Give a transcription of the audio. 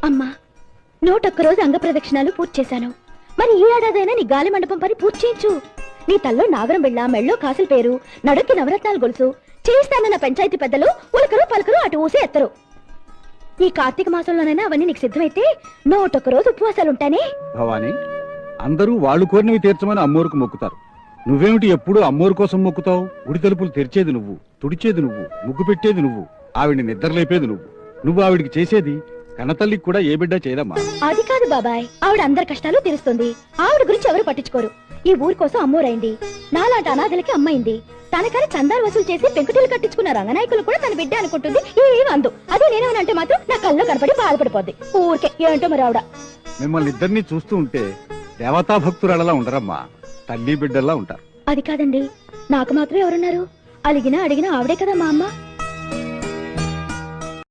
అమ్మా 101 రోజు అంగ ప్రదక్షిణాలు పూర్తి చేశాను. మరి ఈ ఏడాదైనా నీ గాలి మండపం పని పూర్తి చేయించు. నీ తల్లో నాగరం బిళ్ళ, మెళ్ళో కాసుల పేరు, నడుక్కి నవరత్నాలు గొలుసు చేయిస్తానన్న పంచాయతీ పెద్దలు ఉలకరు పలకరు అటు ఊసి ఎత్తరు. ఈ కార్తీక మాసంలోనైనా అవన్నీ నీకు సిద్ధమైతే 101 రోజు ఉపవాసాలుంటానే. భవాని, అందరూ వాళ్ళు కోరినవి తీర్చమని అమ్మోరుకు మొక్కుతారు. నువ్వేమిటి ఎప్పుడు అమ్మోరు కోసం మొక్కుతావు? గుడి తలుపులు తెరిచేది నువ్వు, తుడిచేది నువ్వు, ముగ్గు పెట్టేది నువ్వు, ఆవిడ్ని నిద్రలేపేది నువ్వు ఆవిడికి చేసేది కన్నతల్లికి కూడా ఏ బిడ్డ చేయదమ్మా. అది కాదు బాబాయ్, ఆవిడ అందరి కష్టాలు తీరుస్తుంది. ఆవిడ గురించి ఎవరు పట్టించుకోరు. ఈ ఊరి కోసం అమ్మోరైంది, నాలాంటి అనాథలకి అమ్మైంది. తనకని చందాలు వసూలు చేసి పెంకుటిల్లు కట్టించుకున్న రంగనాయకులు కూడా తన బిడ్డ అనుకుంటుంది. ఏమందు అదే నేనేమనంటే మాత్రం నా కల్లో కనపడి బాధపడిపోద్ది. ఊరికే ఏంటో మరి ఆవిడ. మిమ్మల్ని ఇద్దరిని చూస్తూ ఉంటే దేవతా భక్తురాలలా ఉండరమ్మా, తల్లి బిడ్డల్లా ఉంటారు. అది కాదండి, నాకు మాత్రం ఎవరున్నారు? అలిగినా అడిగినా ఆవిడే కదా మా అమ్మ.